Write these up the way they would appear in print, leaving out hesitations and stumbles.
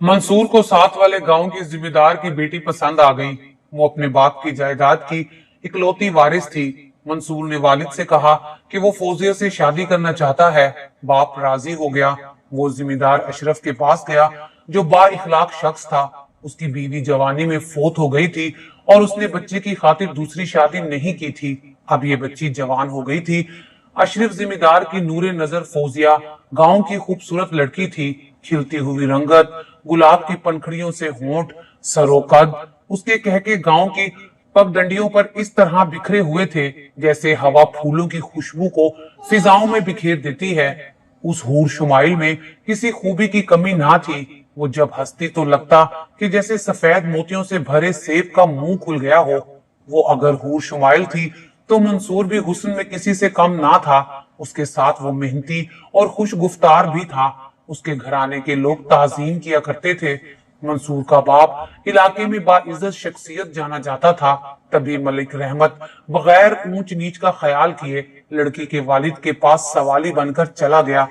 मंसूर को साथ वाले गांव की जिम्मेदार की बेटी पसंद आ गई। वो अपने बाप की जायदाद की इकलौती वारिस थी। मंसूर ने वालिद से कहा कि वो फौजिया से शादी करना चाहता है। बाप राजी हो गया। वो जिम्मेदार अशरफ के पास गया, जो बा इखलाक शख्स था। उसकी बीवी जवानी में फोत हो गई थी और उसने बच्चे की खातिर दूसरी शादी नहीं की थी। अब ये बच्ची जवान हो गई थी। अशरफ जिम्मेदार की नूरे नजर फौजिया गांव की खूबसूरत लड़की थी। खिलती हुई रंगत, गुलाब की पंखड़ियों से होंठ, सरोकद, उसके कहके गांव की पगडंडियों पर इस तरह बिखरे हुए थे जैसे हवा फूलों की खुशबू को फिजाओं में बिखेर देती है। उस हूर शुमाइल में किसी खूबी की कमी ना थी। वो जब हंसती तो लगता कि जैसे सफेद मोतियों से भरे सेब का मुंह खुल गया हो। वो अगर हूर शुमाइल थी तो मंसूर भी हुस्न में किसी से कम ना था। उसके साथ वो मेहनती और खुश गुफ्तार भी था। उसके घराने के लोग ताजीम किया करते थे। मंसूर का बाप इलाके में बाइज्जत शख्सियत जाना जाता था। तभी मलिक रहमत बगैर ऊंच नीच का ख्याल किए लड़की के वालिद के पास सवाली बनकर चला गया।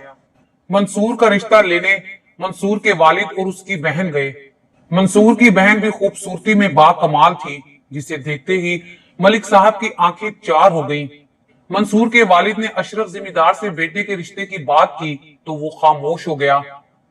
मंसूर का रिश्ता लेने मंसूर के वालिद और उसकी बहन गए। मंसूर की बहन भी खूबसूरती में बाकमाल थी, जिसे देखते ही मलिक साहब की आंखें चार हो गईं। मंसूर के वालिद ने अशरफ जिम्मेदार से बेटे के रिश्ते की बात की तो वो खामोश हो गया।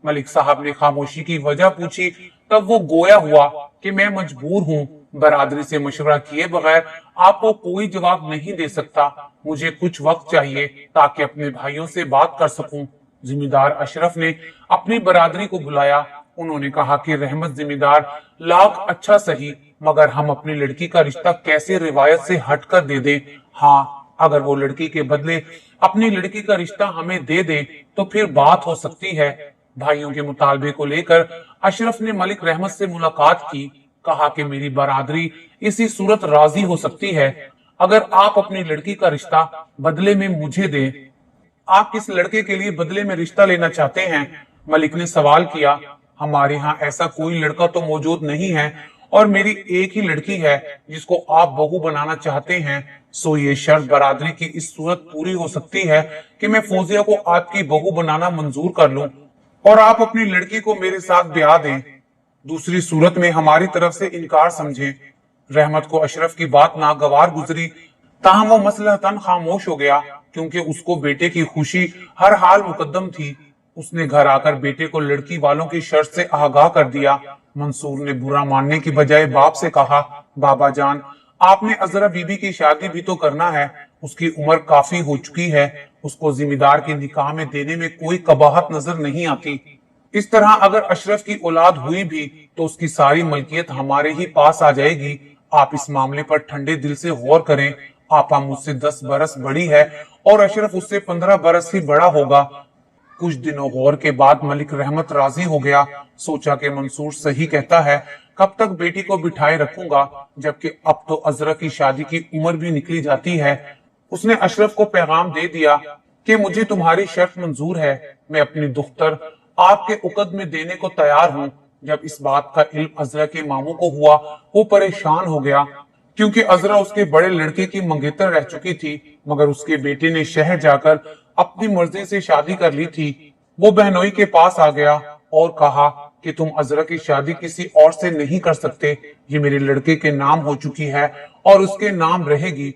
मलिक साहब ने खामोशी की वजह पूछी, तब वो गोया हुआ कि मैं मजबूर हूँ। बरादरी से मशवरा किए बगैर आपको कोई जवाब नहीं दे सकता। मुझे कुछ वक्त चाहिए ताकि अपने भाइयों से बात कर सकूं। जिम्मेदार अशरफ ने अपनी बरादरी को बुलाया। उन्होंने कहा कि रहमत जिम्मेदार लाख अच्छा सही, मगर हम अपनी लड़की का रिश्ता कैसे रिवायत से हटकर दे दें। हाँ, अगर वो लड़की के बदले अपनी लड़की का रिश्ता हमें दे दे तो फिर बात हो सकती है। भाइयों के मुतालबे को लेकर अशरफ ने मलिक रहमत से मुलाकात की। कहा कि मेरी बरादरी इसी सूरत राजी हो सकती है अगर आप अपनी लड़की का रिश्ता बदले में मुझे दें। आप किस लड़के के लिए बदले में रिश्ता लेना चाहते हैं? मलिक ने सवाल किया। हमारे यहाँ ऐसा कोई लड़का तो मौजूद नहीं है और मेरी एक ही लड़की है जिसको आप बहू बनाना चाहते हैं। सो ये शर्त बरादरी की इस सूरत पूरी हो सकती है कि मैं फौजिया को आपकी बहू बनाना मंजूर कर लूं और आप अपनी लड़की को मेरे साथ ब्याह दें। दूसरी सूरत में हमारी तरफ से इनकार समझें। रहमत को अशरफ की बात नागवार गुजरी, ताहम वो मसलहतन खामोश हो गया क्योंकि उसको बेटे की खुशी हर हाल मुकद्दम थी। उसने घर आकर बेटे को लड़की वालों की शर्त से आगाह कर दिया। मंसूर ने बुरा मानने की बजाय बाप से कहा, बाबा जान, आपने अजरा बीबी की शादी भी तो करना है। उसकी उम्र काफी हो चुकी है। उसको जिम्मेदार के निकाह में देने में कोई कबाहत नजर नहीं आती। इस तरह अगर अशरफ की औलाद हुई भी तो उसकी सारी मलकियत हमारे ही पास आ जाएगी। आप इस मामले पर ठंडे दिल से गौर करें। आपा मुझसे 10 बरस बड़ी है और अशरफ उससे 15 बरस ही बड़ा होगा। कुछ दिनों गौर के बाद मलिक रहमत राजी हो गया। सोचा कि मंसूर सही कहता है, कब तक बेटी को बिठाए रखूंगा, जबकि अब तो अजरा की शादी की उम्र भी निकली जाती है। उसने अशरफ को पैगाम दे दिया कि मुझे तुम्हारी शर्त मंजूर है। मैं अपनी दुख्तर आपके उकद में देने को तैयार हूँ। जब इस बात का इल्म अजरा के मामू को हुआ, वो परेशान हो गया क्योंकि अजरा उसके बड़े लड़के की मंगेतर रह चुकी थी, मगर उसके बेटे ने शहर जाकर अपनी मर्जी से शादी कर ली थी। वो बहनोई के पास आ गया और कहा कि तुम अजरा की शादी किसी और से नहीं कर सकते। ये मेरे लड़के के नाम हो चुकी है और उसके नाम रहेगी।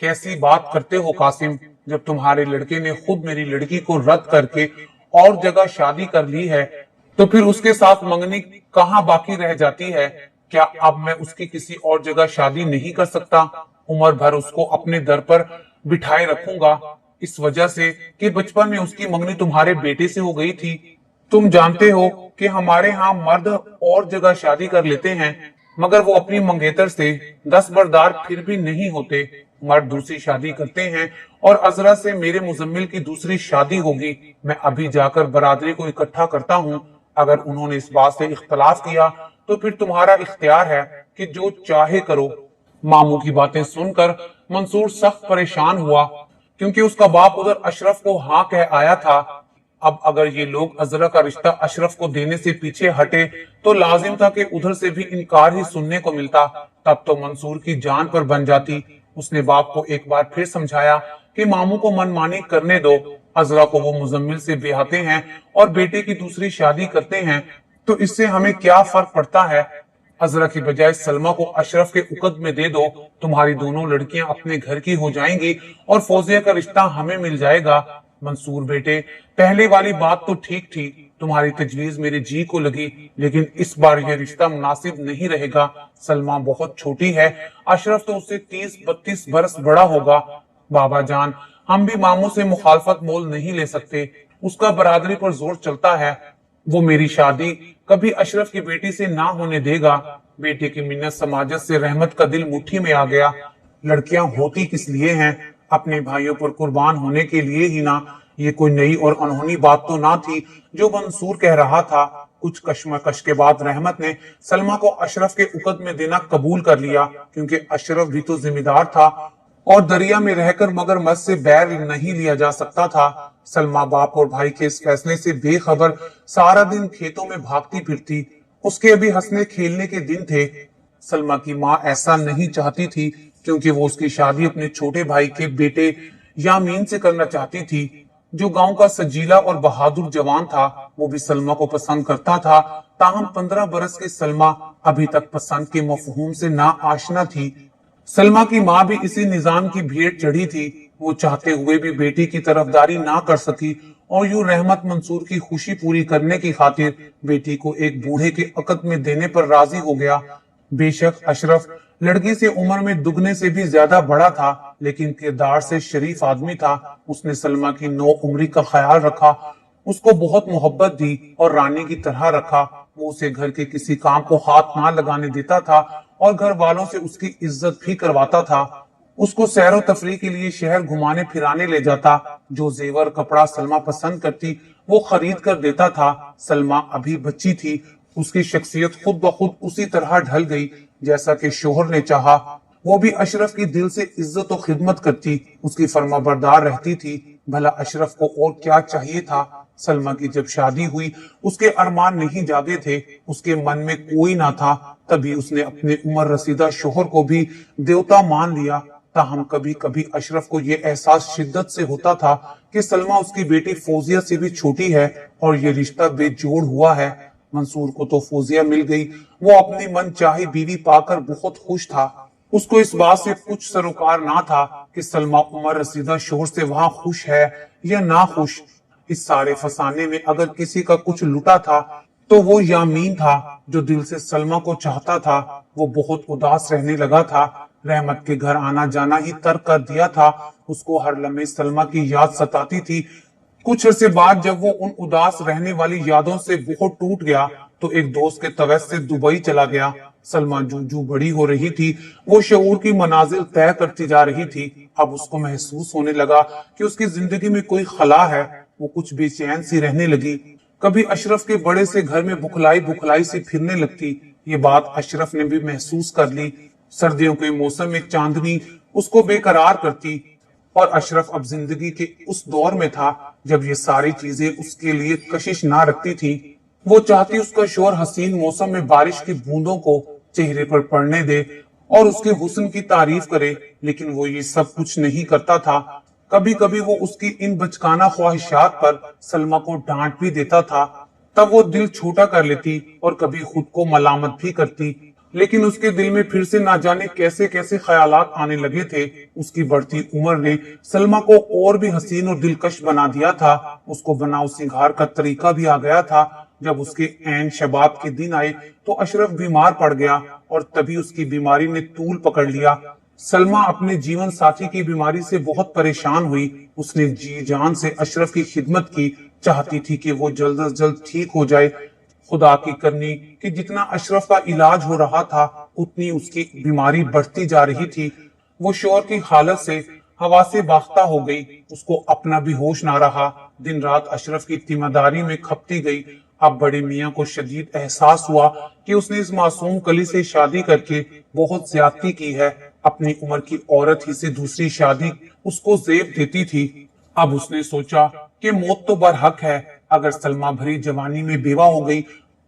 कैसी बात करते हो कासिम, जब तुम्हारे लड़के ने खुद मेरी लड़की को रद्द करके और जगह शादी कर ली है तो फिर उसके साथ मंगनी कहाँ बाकी रह जाती है? क्या अब मैं उसकी किसी और जगह शादी नहीं कर सकता? उम्र भर उसको अपने दर पर बिठाए रखूंगा इस वजह से कि बचपन में उसकी मंगनी तुम्हारे बेटे से हो गई थी। तुम जानते हो कि हमारे यहाँ मर्द और जगह शादी कर लेते हैं, मगर वो अपनी मंगेतर से 10 बरदार फिर भी नहीं होते। मर्द दूसरी शादी करते हैं और अजरा से मेरे मुजम्मिल की दूसरी शादी होगी। मैं अभी जाकर बरादरी को इकट्ठा करता हूँ। अगर उन्होंने इस बात से इख्तलाफ किया तो फिर तुम्हारा इख्तियार है कि जो चाहे करो। मामू की बातें सुनकर मंसूर सख्त परेशान हुआ क्योंकि उसका बाप उधर अशरफ को हाँ कह आया था। अब अगर ये लोग अजरा का रिश्ता अशरफ को देने से पीछे हटे तो लाजिम था कि उधर से भी इनकार ही सुनने को मिलता। तब तो मंसूर की जान पर बन जाती। उसने बाप को एक बार फिर समझाया कि मामू को मनमानी करने दो। अजरा को वो मुजम्मिल से ब्याहते हैं और बेटे की दूसरी शादी करते हैं। तो इससे हमें क्या फर्क पड़ता है? अजरा की बजाय सलमा को अशरफ के उकद में दे दो, तुम्हारी दोनों लड़कियां अपने घर की हो जाएंगी और फौजिया का रिश्ता हमें मिल जाएगा। मंसूर बेटे, पहले वाली बात तो ठीक थी, तुम्हारी तजवीज मेरे जी को लगी, लेकिन इस बार यह रिश्ता मुनासिब नहीं रहेगा। सलमा बहुत छोटी है, अशरफ तो उससे 30-32 बरस बड़ा होगा। बाबा जान, हम भी मामू से मुखालफत मोल नहीं ले सकते, उसका बरादरी पर जोर चलता है। वो मेरी शादी कभी अशरफ की बेटी से ना होने देगा। बेटे की मिन्नत समाजत से रहमत का दिल मुट्ठी में आ गया। लड़कियां होती किस लिए हैं? अपने भाइयों पर कुर्बान होने के लिए ही ना। ये कोई नई और अनहोनी बात तो ना थी जो मंसूर कह रहा था। कुछ कश्मकश के बाद रहमत ने सलमा को अशरफ के उकद में देना कबूल कर लिया, क्योंकि अशरफ भी तो जिम्मेदार था और दरिया में रहकर मगरमच्छ से बैर नहीं लिया जा सकता था। सलमा बाप और भाई के इस फैसले से बेखबर सारा दिन खेतों में भागती फिरती। उसके अभी हंसने खेलने के दिन थे। सलमा की माँ ऐसा नहीं चाहती थी, क्योंकि वो उसकी शादी अपने छोटे भाई के बेटे यामीन से करना चाहती थी, जो गांव का सजीला और बहादुर जवान था। वो भी सलमा को पसंद करता था, ताहम 15 बरस की सलमा अभी तक पसंद के मफहूम से ना आशना थी। सलमा की माँ भी इसी निजाम की भेंट चढ़ी थी। वो चाहते हुए भी बेटी की तरफदारी ना कर सकी और यूं रहमत मंसूर की खुशी पूरी करने की खातिर बेटी को एक बूढ़े के अकद में देने पर राजी हो गया। बेशक अशरफ लड़की से उम्र में दुगने से भी ज्यादा बड़ा था, लेकिन किरदार से शरीफ आदमी था। उसने सलमा की नौ उम्री का ख्याल रखा, उसको बहुत मोहब्बत दी और रानी की तरह रखा। वो उसे घर के किसी काम को हाथ ना लगाने देता था और घर वालों से उसकी इज्जत भी करवाता था। उसको सैरो तफरी के लिए शहर घुमाने फिराने ले जाता। जो जेवर कपड़ा सलमा पसंद करती वो खरीद कर देता था। सलमा अभी बच्ची थी, उसकी शख्सियत खुद ब खुद उसी तरह ढल गई जैसा कि शोहर ने चाहा। वो भी अशरफ की दिल से इज्जत और खिदमत करती, उसकी फर्माबरदार रहती थी। भला अशरफ को और क्या चाहिए था? सलमा की जब शादी हुई उसके अरमान नहीं जागे थे, उसके मन में कोई ना था। तभी उसने अपने उम्र रसीदा शोहर को भी देवता मान लिया। ताहम कभी कभी अशरफ को यह एहसास शिद्दत से होता था कि सलमा उसकी बेटी फौजिया से भी छोटी है और ये रिश्ता बेजोड़ हुआ है। मंसूर को तो फौजिया मिल गई, वो अपनी मन चाही बीवी पाकर बहुत खुश था। उसको इस बात से कुछ सरोकार ना था कि सलमा उम्र रसीदा शोहर से वहां खुश है या ना खुश। इस सारे फसाने में अगर किसी का कुछ लुटा था तो वो यामीन था, जो दिल से सलमा को चाहता था। वो बहुत उदास रहने लगा था, रहमत के घर आना जाना ही तर्क कर दिया था। उसको हर लम्हे सलमा की याद सताती थी। कुछ अरसे बाद जब वो उन उदास रहने वाली यादों से बहुत टूट गया तो एक दोस्त के तवैस से दुबई चला गया। सलमा जू बड़ी हो रही थी, वो शऊर की मनाजिल तय करती जा रही थी। अब उसको महसूस होने लगा कि उसकी जिंदगी में कोई खला है। वो कुछ बेचैन सी रहने लगी। कभी अशरफ के बड़े से घर में बुखलाई बुखलाई से फिरने लगती। ये बात अशरफ ने भी महसूस कर ली। सर्दियों के मौसम में चांदनी उसको बेकरार करती और अशरफ अब जिंदगी के उस दौर में था जब ये सारी चीजें उसके लिए कशिश ना रखती थी। वो चाहती उसका शोर हसीन मौसम में बारिश की बूंदों को चेहरे पर पड़ने दे और उसके हुस्न की तारीफ करे, लेकिन वो ये सब कुछ नहीं करता था। कभी कभी वो उसकी इन बचकाना ख्वाहिशात पर सलमा को डांट भी देता था। तब वो दिल छोटा कर लेती और कभी खुद को मलामत भी करती, लेकिन उसके दिल में फिर से ना जाने कैसे कैसे ख्यालात आने लगे थे। उसकी बढ़ती उम्र ने सलमा को और भी हसीन और दिलकश बना दिया था। उसको बनाव सिंगार का तरीका भी आ गया था। जब उसके ऐन शबाब के दिन आए तो अशरफ बीमार पड़ गया और तभी उसकी बीमारी ने तूल पकड़ लिया। सलमा अपने जीवन साथी की बीमारी से बहुत परेशान हुई। उसने जी जान से अशरफ की खिदमत की, चाहती थी कि वो जल्द से जल्द ठीक हो जाए। खुदा की करनी कि जितना अशरफ का इलाज हो रहा था उतनी उसकी बीमारी बढ़ती जा रही थी। वो शोर की हालत से हवा से बाख्ता हो गई। उसको अपना भी होश ना रहा। दिन रात अशरफ की जिम्मेदारी में खपती गई। अब बड़े मियाँ को शदीद एहसास हुआ कि उसने इस मासूम कली से शादी करके बहुत ज्यादती की है। अपनी उम्र की औरत ही से दूसरी शादी उसको जेब देती थी। अब उसने सोचा कि मौत तो बरहक है। अगर सलमा भरी जवानी में बेवा हो गई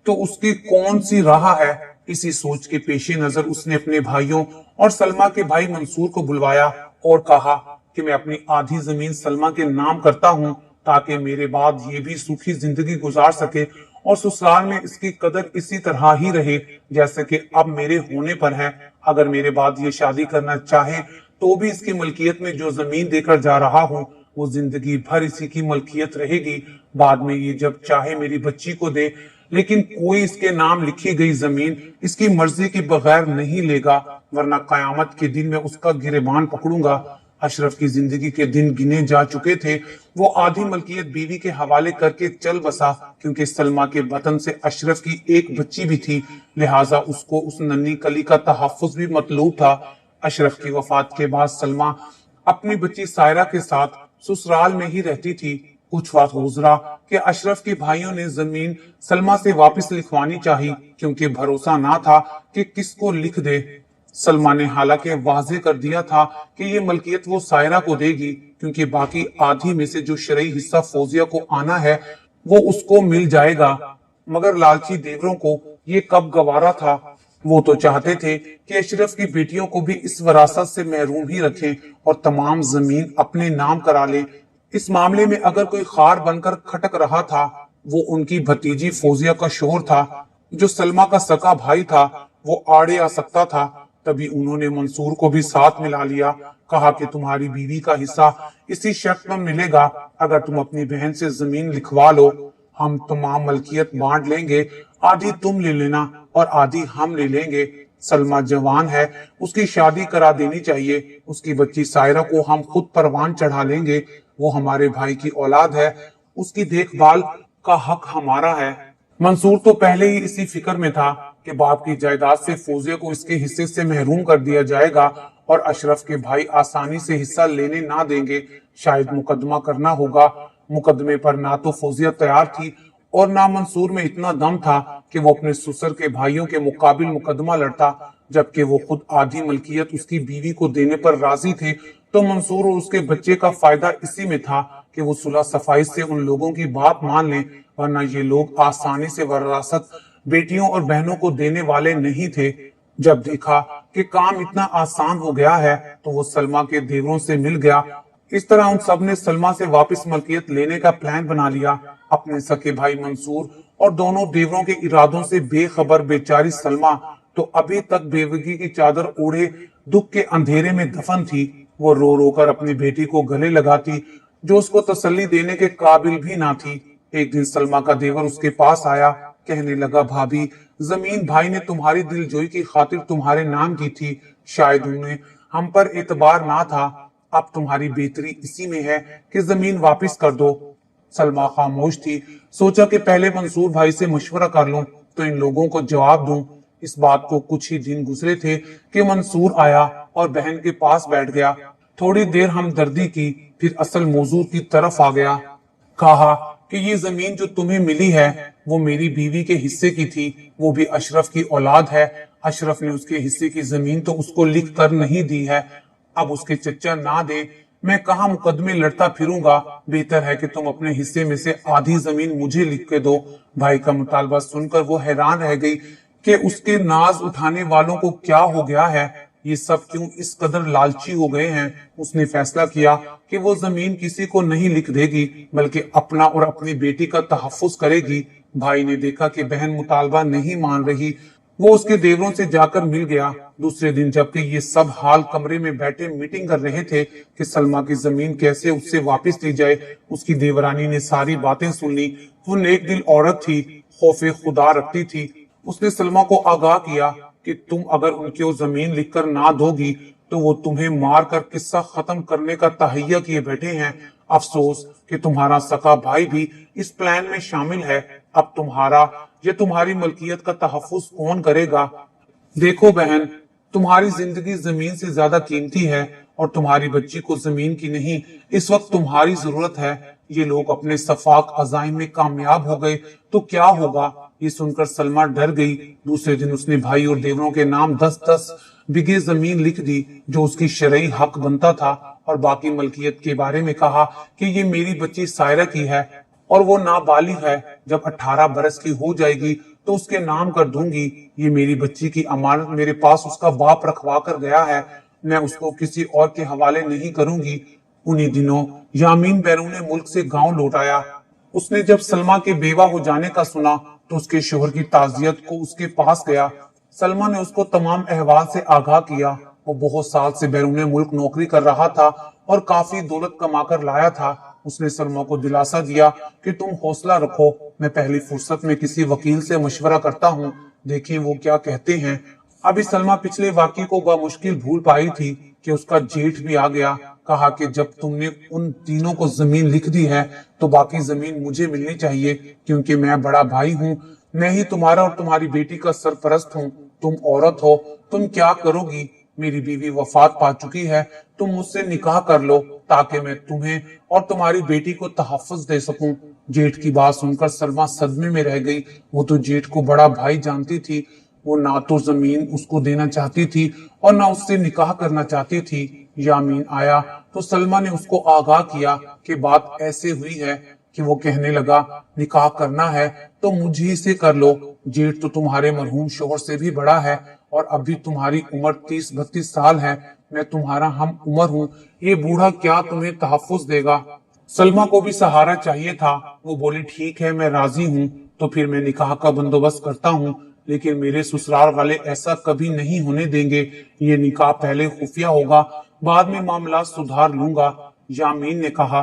तो उसकी कौन सी राह है। इसी सोच के पेशे नजर उसने अपने भाइयों और सलमा के भाई मंसूर को बुलवाया और कहा कि मैं अपनी आधी जमीन सलमा के नाम करता हूँ, ताकि मेरे बाद ये भी सुखी जिंदगी गुजार सके اور ससुराल में इसकी कदर इसी तरह ही रहे जैसे कि अब मेरे होने पर है। अगर मेरे बाद ये शादी करना चाहे तो भी इसकी मलकियत में जो जमीन देकर जा रहा हूँ वो जिंदगी भर इसी की मलकियत रहेगी। बाद में ये जब चाहे मेरी बच्ची को दे, लेकिन कोई इसके नाम लिखी गई जमीन इसकी मर्जी के बगैर नहीं लेगा, वरना कयामत के दिन मैं उसका गिरेबान पकड़ूंगा। अशरफ की जिंदगी के दिन गिने जा चुके थे। वो आधी मलकियत बीवी के हवाले करके चल बसा, क्योंकि सलमा के बतन से अशरफ की एक बच्ची भी थी, लिहाजा उसको उस नन्ही कली का तहफ्फुज भी मतलूब था। अशरफ की वफात के बाद सलमा अपनी बच्ची सायरा के साथ ससुराल में ही रहती थी। कुछ वक्त गुजरा कि अशरफ के भाइयों ने जमीन सलमा से वापस लिखवानी चाहिए, क्योंकि भरोसा ना था कि किसको लिख दे। सलमा ने हालांकि वाजे कर दिया था कि ये मलकियत वो सायरा को देगी, क्योंकि बाकी आधी में से जो शरई हिस्सा फौजिया को आना है वो उसको मिल जाएगा। मगर लालची देवरों को ये कब गवारा था। वो तो चाहते थे कि अशरफ की बेटियों को भी इस विरासत से महरूम ही रखें और तमाम जमीन अपने नाम करा ले। इस मामले में अगर कोई खार बनकर खटक रहा था वो उनकी भतीजी फौजिया का शोहर था, जो सलमा का सका भाई था। वो आड़े आ सकता था। तभी उन्होंने मंसूर को भी साथ मिला लिया। कहा कि तुम्हारी बीवी का हिस्सा इसी शर्त पर मिलेगा, अगर तुम अपनी बहन से जमीन लिखवा लो, हम तमाम मलकियत बांट लेंगे, आधी तुम ले लेना और आधी हम ले लेंगे। सलमा जवान है, उसकी शादी करा देनी चाहिए। उसकी बच्ची सायरा को हम खुद परवान चढ़ा लेंगे। वो हमारे भाई की औलाद है, उसकी देखभाल का हक हमारा है। मंसूर तो पहले ही इसी फिक्र में था कि बाप की जायदाद से फौजिया को इसके हिस्से से महरूम कर दिया जाएगा और अशरफ के भाई आसानी से हिस्सा लेने ना देंगे। शायद मुकदमा करना होगा। मुकदमे पर ना तो फौजिया तैयार थी और ना मंसूर में इतना दम था कि वो अपने ससुर के भाइयों के मुकाबिल मुकदमा लड़ता, जबकि वो खुद आधी मलकियत उसकी बीवी को देने पर राजी थे। तो मंसूर और उसके बच्चे का फायदा इसी में था कि वो सुलह सफाई से उन लोगों की बात मान लें, वरना ये लोग आसानी से वरासत बेटियों और बहनों को देने वाले नहीं थे। जब देखा कि काम इतना आसान हो गया है तो वो सलमा के देवरों से मिल गया। इस तरह उन सब ने सलमा से वापस मलकियत लेने का प्लान बना लिया। अपने सके भाई मंसूर और दोनों देवरों के इरादों से बेखबर बेचारी सलमा तो अभी तक बेवगी की चादर ओढ़े दुख के अंधेरे में दफन थी। वो रो रो कर अपनी बेटी को गले लगाती, जो उसको तसल्ली देने के काबिल भी ना थी। एक दिन सलमा का देवर उसके पास आया, कहने लगा, भाभी, जमीन भाई ने तुम्हारी दिलजोई की खातिर तुम्हारे नाम की थी, शायद उन्हें हम पर एतबार ना था। अब तुम्हारी बेहतरी इसी में है कि जमीन वापस कर दो। सलमा खामोश थी। सोचा कि पहले मंसूर भाई से मशवरा कर लूं तो इन लोगों को जवाब दूं। इस बात को कुछ ही दिन गुजरे थे कि मंसूर आया और बहन के पास बैठ गया। थोड़ी देर हमदर्दी की, फिर असल मौजू की तरफ आ गया। कहा कि ये जमीन जो तुम्हें मिली है वो मेरी बीवी के हिस्से की थी, वो भी अशरफ की औलाद है। अशरफ ने उसके हिस्से की जमीन तो उसको लिख कर नहीं दी है। अब उसके चच्चा ना दे, मैं कहाँ मुकदमे लड़ता फिरूंगा। बेहतर है कि तुम अपने हिस्से में से आधी जमीन मुझे लिख के दो। भाई का मुतालबा सुनकर वो हैरान रह गई कि उसके नाज उठाने वालों को क्या हो गया है, ये सब क्यों इस कदर लालची हो गए हैं। उसने फैसला किया कि वो जमीन किसी को नहीं लिख देगी, बल्कि अपना और अपनी बेटी का तहफ्फुज करेगी। भाई ने देखा कि बहन मुतालबा नहीं मान रही। वो उसके देवरों से जाकर मिल गया। दूसरे दिन जबकि ये सब हाल कमरे में बैठे मीटिंग कर रहे थे कि सलमा की जमीन कैसे उससे वापस ली जाए, उसकी देवरानी ने सारी बातें सुन ली। वो नेक दिल औरत थी, खौफे खुदा रखती थी। उसने सलमा को आगाह किया कि तुम अगर उनकी जमीन लिखकर ना दोगी तो वो तुम्हें मार कर किस्सा खत्म करने का तहैया किए बैठे हैं। अफसोस कि तुम्हारा सका भाई भी इस प्लान में शामिल है। अब तुम्हारा या तुम्हारी मलकियत का तहफ्फुज कौन करेगा। देखो बहन, तुम्हारी जिंदगी जमीन से ज्यादा कीमती है और तुम्हारी बच्ची को जमीन की नहीं, इस वक्त तुम्हारी जरूरत है। ये लोग अपने सफाक अजाइम में कामयाब हो गए तो क्या होगा। ये सुनकर सलमा डर गई। दूसरे दिन उसने भाई और देवरों के नाम 10-10 बिघे जमीन लिख दी, जो उसकी शरई हक बनता था, और बाकी मलकियत के बारे में कहा कि ये मेरी बच्ची सायरा की है और वो नाबालिग है। जब 18 बरस की हो जाएगी तो उसके नाम कर दूंगी। ये मेरी बच्ची की अमानत मेरे पास उसका बाप रखवा कर गया है, मैं उसको किसी और के हवाले नहीं करूंगी। उन्हीं दिनों यामीन बैरून मुल्क से गांव लौट आया। उसने जब सलमा के बेवा हो जाने का सुना तो उसके शोहर की ताजियत को उसके पास गया। सलमा ने उसको तमाम अहवाल से आगाह किया। वो बहुत साल से बैरून मुल्क नौकरी कर रहा था और काफी दौलत कमाकर लाया था। उसने सलमा को दिलासा दिया कि तुम हौसला रखो, मैं पहली फुर्सत में किसी वकील से मशवरा करता हूँ, देखिए वो क्या कहते हैं। अभी सलमा पिछले वाकये को बामुश्किल भूल पाई थी कि उसका जेठ भी आ गया। कहा कि जब तुमने उन तीनों को जमीन लिख दी है तो बाकी जमीन मुझे मिलनी चाहिए, क्योंकि मैं बड़ा भाई हूँ। मैं ही तुम्हारा और तुम्हारी बेटी का सरपरस्त हूँ। तुम औरत हो, तुम क्या करोगी? मेरी बीवी वफात पा चुकी है, तुम मुझसे निकाह कर लो ताकि मैं तुम्हें और तुम्हारी बेटी को तहफ्फुज दे सकूं। जेठ की बात सुनकर सलमा सदमे में रह गई। वो तो जेठ को बड़ा भाई जानती थी। वो ना तो जमीन उसको देना चाहती थी और ना उससे निकाह करना चाहती थी। यामीन आया तो सलमा ने उसको आगाह किया कि बात ऐसे हुई है कि वो कहने लगा, निकाह करना है तो मुझे से कर लो। जेठ तो तुम्हारे मरहूम शोहर से भी बड़ा है और अभी तुम्हारी उम्र 30-32 साल है। मैं तुम्हारा हम उम्र हूँ, ये बूढ़ा क्या तुम्हें तहफ्फुज देगा? सलमा को भी सहारा चाहिए था। वो बोली, ठीक है, मैं राजी हूँ, तो फिर मैं निकाह का बंदोबस्त करता हूँ, लेकिन मेरे ससुराल वाले ऐसा कभी नहीं होने देंगे। ये निकाह पहले खुफिया होगा, बाद में मामला सुधार लूंगा। यामीन ने कहा।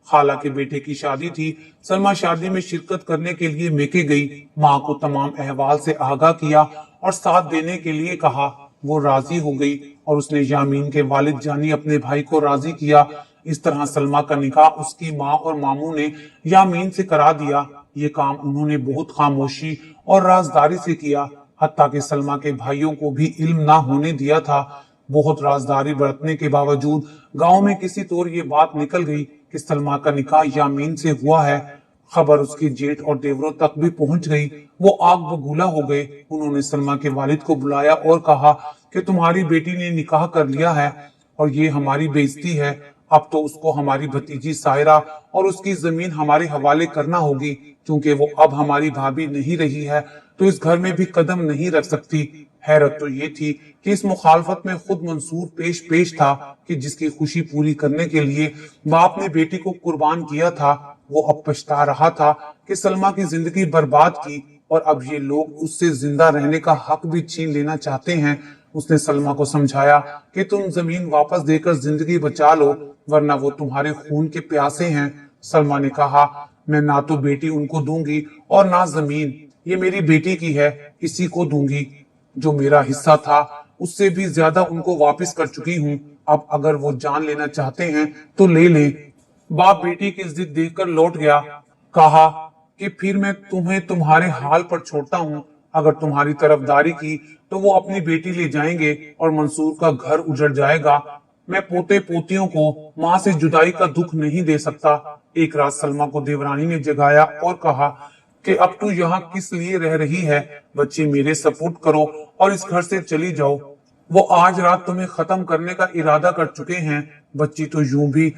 खाला के बेटे की शादी थी। सलमा शादी में शिरकत करने के लिए मेके गई। माँ को तमाम अहवाल से आगाह किया और साथ देने के लिए कहा। वो राजी हो गई और उसने यामीन के वालिद जानी अपने भाई को राजी किया। इस तरह सलमा का निकाह उसकी माँ और मामू ने यामीन से करा दिया। ये काम उन्होंने बहुत खामोशी और राजदारी से किया, हत्ता कि सलमा के भाइयों को भी इल्म ना होने दिया था। बहुत राजदारी बरतने के बावजूद गांव में किसी तौर ये बात निकल गई कि सलमा का निकाह यामीन से हुआ है। खबर उसकी जेठ और देवरों तक भी पहुंच गई। वो आग बबूला हो गए। उन्होंने सलमा के वालिद को बुलाया और कहा कि तुम्हारी बेटी ने निकाह कर लिया है और ये हमारी बेइज्जती है। अब तो उसको हमारी भतीजी सायरा और उसकी जमीन हमारे हवाले करना होगी, क्योंकि वो अब हमारी भाभी नहीं रही है तो इस घर में भी कदम नहीं रख सकती। हैरत तो ये थी कि इस मुखालफत में खुद मंसूर पेश था कि जिसकी खुशी पूरी करने के लिए बाप ने बेटी को कुर्बान किया था। वो अब पछता रहा था कि सलमा की जिंदगी बर्बाद की और अब ये लोग उससे जिंदा रहने का हक भी छीन लेना चाहते हैं। उसने सलमा को समझाया कि तुम जमीन वापस देकर जिंदगी बचा लो, वरना वो तुम्हारे खून के प्यासे हैं। सलमा ने कहा, मैं ना तो बेटी उनको दूंगी और ना जमीन, ये मेरी बेटी की है, इसी को दूंगी। जो मेरा हिस्सा था उससे भी ज्यादा उनको वापस कर चुकी हूँ। अब अगर वो जान लेना चाहते हैं तो ले लें। बाप बेटी की जिद देखकर लौट गया। कहा कि फिर मैं तुम्हें तुम्हारे हाल पर छोड़ता हूँ। अगर तुम्हारी तरफदारी की तो वो अपनी बेटी ले जाएंगे और मंसूर का घर उजड़ जाएगा। मैं पोते पोतियों को माँ से जुदाई का दुख नहीं दे सकता। एक रात सलमा को देवरानी ने जगाया और कहा कि अब तू यहाँ किस लिए रह रही है? बच्ची मेरे सपोर्ट करो और इस घर से चली जाओ। वो आज रात तुम्हें खत्म करने का इरादा कर चुके हैं। बच्ची तो यूं भी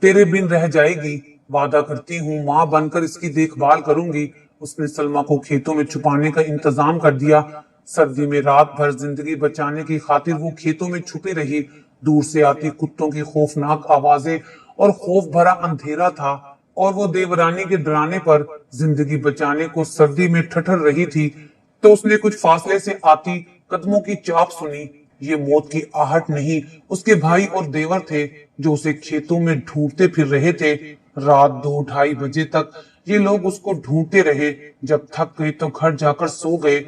तेरे बिन रह जाएगी। वादा करती हूँ माँ बनकर इसकी देखभाल करूंगी। उसने सलमा को खेतों में छुपाने का इंतजाम कर दिया। सर्दी में रात भर जिंदगी बचाने की खातिर वो खेतों में छुपी रही। दूर से आती कुत्तों की खौफनाक आवाजें और खौफ भरा अंधेरा था और वो देवरानी के डराने पर जिंदगी बचाने को सर्दी में ठठर रही थी। तो उसने कुछ फासले से आती कदमों की चाप सुनी। ये मौत की आहट नहीं, उसके भाई और देवर थे जो उसे खेतों में ढूंढते फिर रहे थे। रात 2-2:30 बजे तक ये लोग उसको ढूंढते रहे। जब थक गए तो घर जाकर सो गए।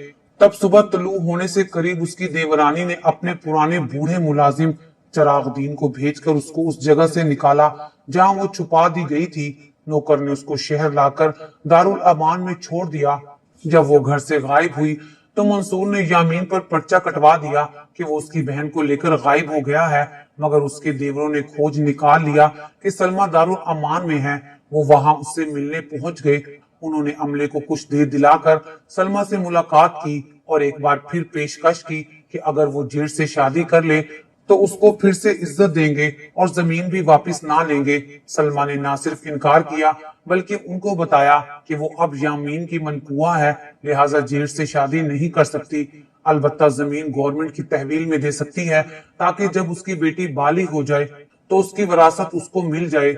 तब सुबह तलू होने से करीब उसकी देवरानी ने अपने पुराने बूढ़े मुलाजिम चरागदीन को भेजकर उसको उस जगह से निकाला जहां वो छुपा दी गई थी। नौकर ने उसको शहर लाकर दारुल अमान में छोड़ दिया। जब वो घर से गायब हुई तो मंसूर ने यामीन पर पर्चा कटवा दिया कि वो उसकी बहन को लेकर गायब हो गया है, मगर उसके देवरों ने खोज निकाल लिया कि सलमा दारुल अमान में है। वो वहां उससे मिलने पहुंच गए। उन्होंने अमले को कुछ देर दिलाकर सलमा से मुलाकात की और एक बार फिर पेशकश की कि अगर वो जेठ से शादी कर ले तो उसको फिर से इज्जत देंगे और जमीन भी वापस ना लेंगे। सलमा ने ना सिर्फ इनकार किया बल्कि उनको बताया कि वो अब यामीन की मनकुआ है, लिहाजा जेठ से शादी नहीं कर सकती। अलबत्ता जमीन गवर्नमेंट की तहवील में दे सकती है ताकि जब उसकी बेटी बालिग हो जाए तो उसकी विरासत उसको मिल जाए।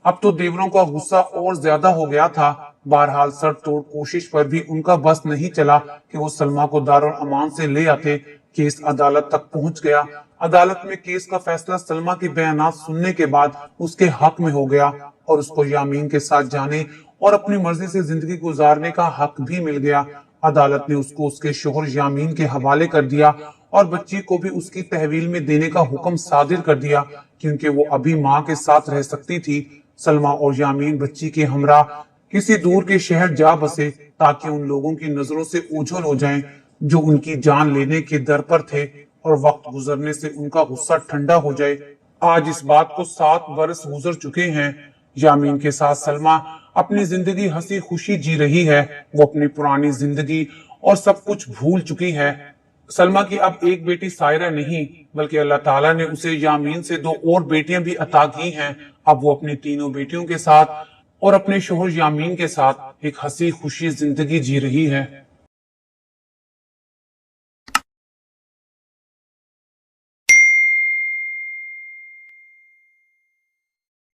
अब तो देवरों का गुस्सा और ज्यादा हो गया था। बहरहाल सर तोड़ कोशिश पर भी उनका बस नहीं चला कि वो सलमा को दारुल अमान से ले आते। केस अदालत तक पहुंच गया। अदालत में केस का फैसला सलमा के बयानात सुनने के बाद उसके हक में हो गया और उसको यामीन के साथ जाने और अपनी मर्जी से जिंदगी गुजारने का हक भी मिल गया। अदालत ने उसको उसके शोहर यामीन के हवाले कर दिया और बच्ची को भी उसकी तहवील में देने का हुक्म सादिर कर दिया, क्योंकि वो अभी माँ के साथ रह सकती थी। सलमा और यामीन बच्ची के हमरा किसी दूर के शहर जा बसे ताकि उन लोगों की नजरों से ओझल हो जाएं जो उनकी जान लेने के दर पर थे और वक्त गुजरने से उनका गुस्सा ठंडा हो जाए। आज इस बात को 7 बरस गुजर चुके हैं। यामीन के साथ सलमा अपनी जिंदगी हंसी खुशी जी रही है। वो अपनी पुरानी जिंदगी और सब कुछ भूल चुकी है। सलमा की अब एक बेटी सायरा नहीं, बल्कि अल्लाह ताला ने उसे यामीन से 2 और बेटियां भी अता की हैं। अब वो अपनी तीनों बेटियों के साथ और अपने शोहर यामीन के साथ एक हंसी खुशी जिंदगी जी रही है।